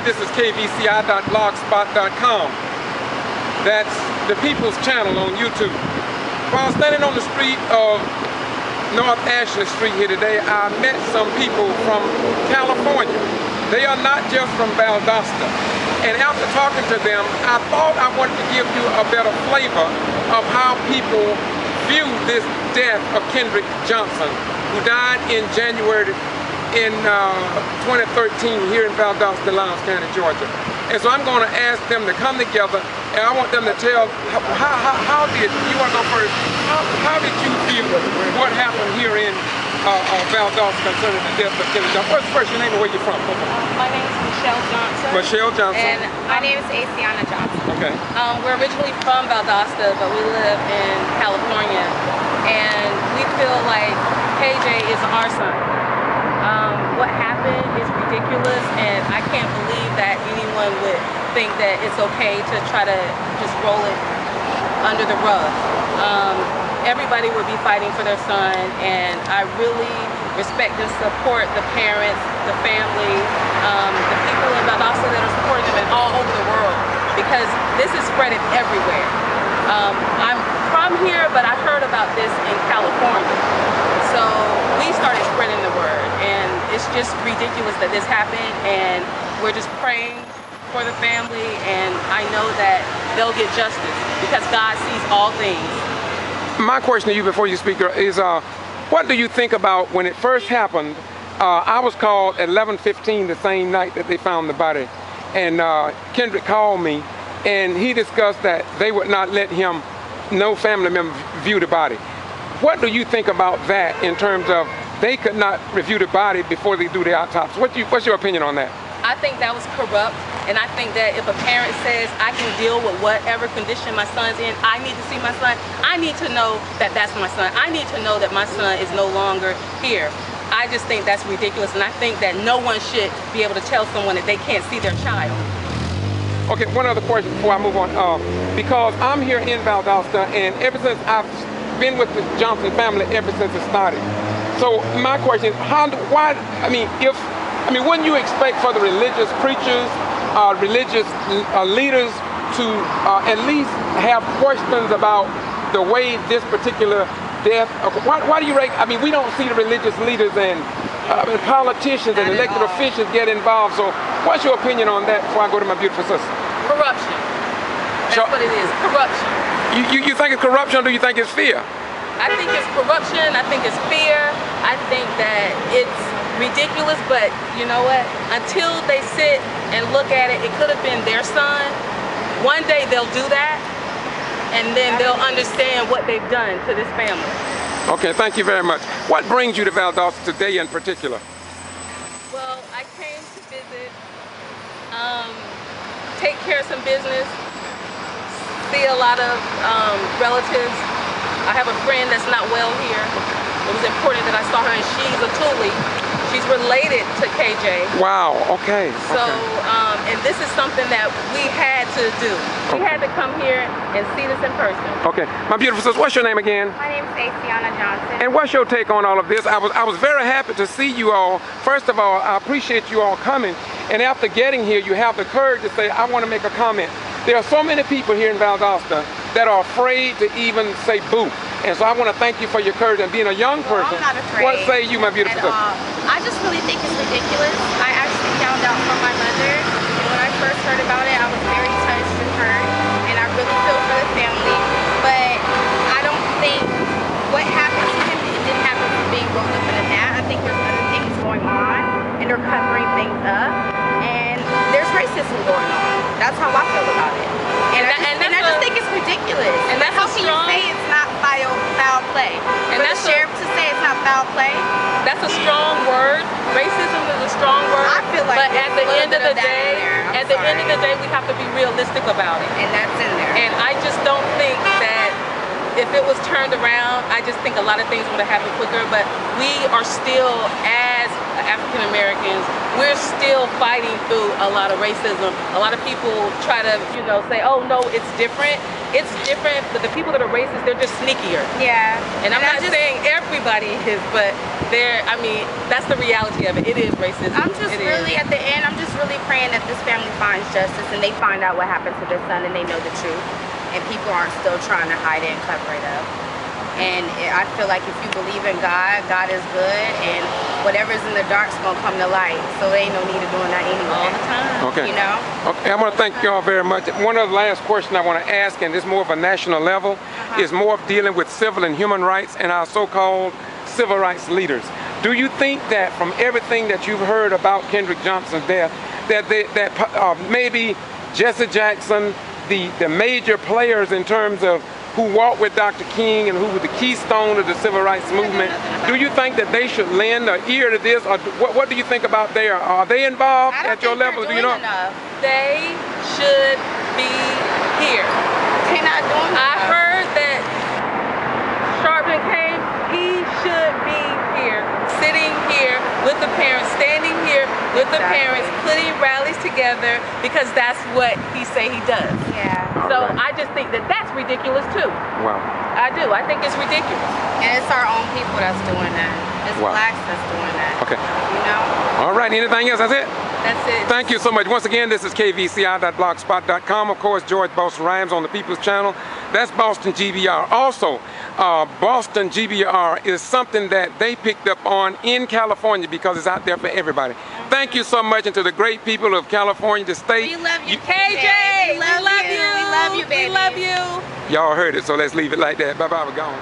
this is kvci.blogspot.com. That's the People's Channel on YouTube. While standing on the street of North Ashley Street here today, I met some people from California. They are not just from Valdosta. And after talking to them, I thought I wanted to give you a better flavor of how people view this death of Kendrick Johnson, who died in January in 2013 here in Valdosta, Lowndes County, Georgia. And so I'm going to ask them to come together, and I want them to tell how did you want to go first? How did you feel what happened here in Valdosta concerning the death of Kendrick Johnson? First, your name and where you're from? My name is Michelle Johnson. Michelle Johnson. And my name is Asiana Johnson. Okay. We're originally from Valdosta, but we live in California, and we feel like KJ is our son. What happened is ridiculous, and I can't believe that anyone would think that it's okay to try to just roll it under the rug. Everybody would be fighting for their son, and I really respect and support the parents, the family, the people in Valdosta that are supporting them and all over the world, because this is spreading everywhere. I'm from here, but I heard about this in California. So we started spreading the word, and it's just ridiculous that this happened, and we're just praying for the family, and I know that they'll get justice because God sees all things. My question to you before you speak is, what do you think about when it first happened? I was called at 11:15 the same night that they found the body, and Kendrick called me, and he discussed that they would not let him, no family member, view the body. What do you think about that in terms of they could not review the body before they do the autopsy? What's your opinion on that? I think that was corrupt, and I think that if a parent says, I can deal with whatever condition my son's in, I need to see my son, I need to know that that's my son. I need to know that my son is no longer here. I just think that's ridiculous, and I think that no one should be able to tell someone that they can't see their child. Okay, one other question before I move on. Because I'm here in Valdosta, and ever since I've been with the Johnson family ever since it started. So my question is, wouldn't you expect for the religious preachers, religious leaders to at least have questions about the way this particular death? Why do you rate? We don't see the religious leaders and politicians and elected officials get involved. So what's your opinion on that before I go to my beautiful sister? Corruption. That's what it is. Corruption. You think it's corruption, or do you think it's fear? I think it's corruption. I think it's fear. I think that it's ridiculous, but you know what? Until they sit and look at it, it could have been their son. One day they'll do that, and then they'll understand what they've done to this family. Okay, thank you very much. What brings you to Valdosta today in particular? Well, I came to visit, take care of some business, see a lot of relatives. I have a friend that's not well here. It was important that I saw her, and she's a Thule. She's related to KJ. Wow, okay. So, and this is something that we had to do. We had to come here and see this in person. Okay, my beautiful sister, what's your name again? My name is Asiana Johnson. And what's your take on all of this? I was very happy to see you all. First of all, I appreciate you all coming. And after getting here, you have the courage to say, I want to make a comment. There are so many people here in Valdosta that are afraid to even say boo. And so I want to thank you for your courage and being a young person. I'm not afraid. What say you, my beautiful sister? I just really think it's ridiculous. I actually found out from my mother, and when I first heard about it, I was very touched and hurt, and I really feel for the family. But I don't think what happened to him, it didn't happen from being rolled up in a mat. I think there's other things going on, and they're covering things up, and there's racism going on. That's how I feel about it. And I just think it's ridiculous. And that's how can you say it's not foul play? And for the sheriff to say it's not foul play? That's a strong word. Racism is a strong word. I feel like, but at the end of the day, we have to be realistic about it. And that's in there. And I just don't think that if it was turned around, I just think a lot of things would have happened quicker. But we are still, as an African African Americans, we're still fighting through a lot of racism. A lot of people try to, you know, say, oh no, it's different. It's different, but the people that are racist, they're just sneakier. Yeah. And I'm not saying everybody is, but I mean, that's the reality of it. It is racism. I'm just really, at the end, I'm just really praying that this family finds justice and they find out what happened to their son and they know the truth. And people aren't still trying to hide it and cover it up. And I feel like if you believe in God, God is good, and whatever's in the dark's gonna come to light. So there ain't no need of doing that anyway. All the time. Okay. You know? Okay, I want to thank y'all very much. One other last question I want to ask, and this is more of a national level, is more of dealing with civil and human rights and our so-called civil rights leaders. Do you think that from everything that you've heard about Kendrick Johnson's death, that maybe Jesse Jackson, the major players in terms of who walked with Dr. King and who was the keystone of the civil rights movement, do you think that they should lend an ear to this, or what do you think about there? Are they involved at your level? Do you know? Enough. They should be here. They're not doing enough. I heard that Sharpton came. He should be here, sitting here with the parents, standing here with the parents, putting rallies together, because that's what he say he does. Yeah. So I just think that that's ridiculous too. Wow. I do. I think it's ridiculous. And it's our own people that's doing that. It's blacks that's doing that. Okay. You know? All right. Anything else? That's it? That's it. Thank you so much. Once again, this is kvci.blogspot.com. Of course, George Boston Rhymes on the People's Channel. That's Boston G.B.R. Also, Boston G.B.R. is something that they picked up on in California because it's out there for everybody. Thank you so much, and to the great people of California, the state. We love you, KJ. We love you. We love you, baby. We love you. Y'all heard it, so let's leave it like that. Bye-bye. We're gone.